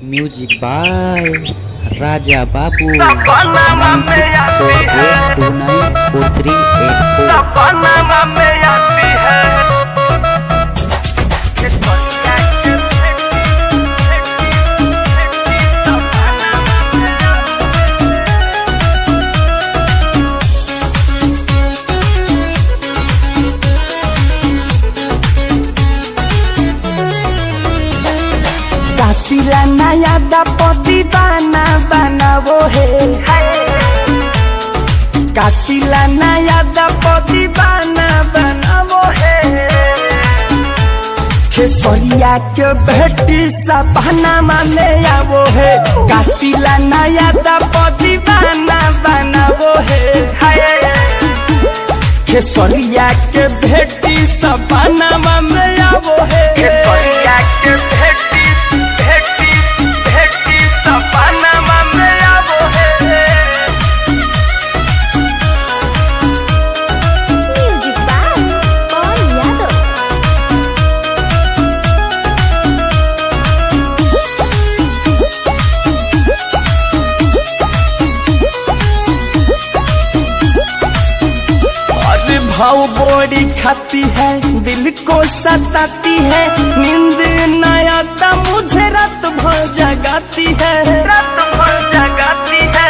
Music by Raja Babu 9648294384। कातिला नया दपदी बना बनावो है, कातिला नया दपदी बना बनावो है। खेसरिया के बेटी सपना माने आवो है, कातिला नया दपदी बना बनावो है। खेसरिया के बेटी सपना माने आवो है, खेसरिया के बेटी सपना माने आवो है। म्यूजिक बाय पवन यादव। अरे भाव बोरी खाती है, दिल को सताती है, नींद न आता मुझे रात भर जगाती है, रात भर जगाती है।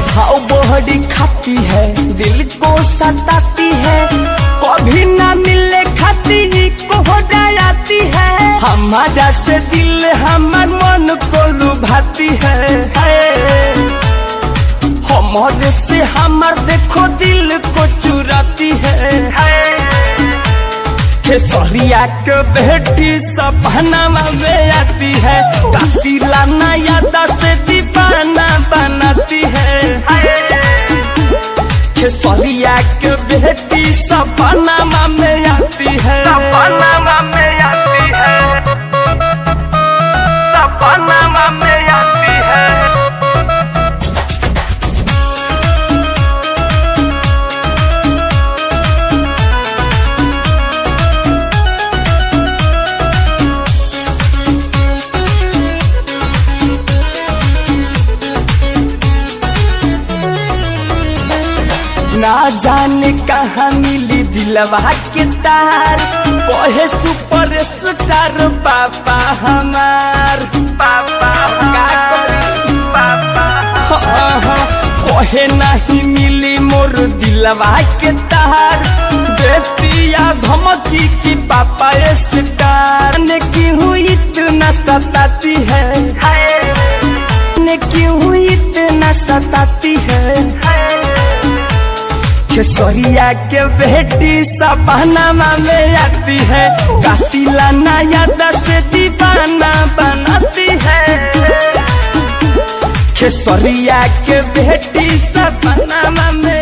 भाव बोरी खाती है, दिल को सताती है, कभी ना मिले खाती को हो जाती है। हमारा से दिल हमार मन को लुभाती है, हमारे से हमार देखो दिल को चुराती है। खेसरिया के बेटी सपना में आती है, कातिला नया दस दीवाना बनाती है। खेसरिया के बेटी सपना में आती है, सपना में आती है, सपना में आती है। ना जाने कहाँ मिली दिलवा के तार, कहे सुपर स्टार पापा हमार, पापा पापा कहे नहीं मिली मोर दिलवा के तार, बेतिया धमकी की पापा स्टार ने क्यों इतना सताती है, ने क्यों इतना सताती है। खेसरिया के बेटी सपना में आती है, कातिला नया दस दीवाना बनाती है। खेसरिया के बेटी सपना में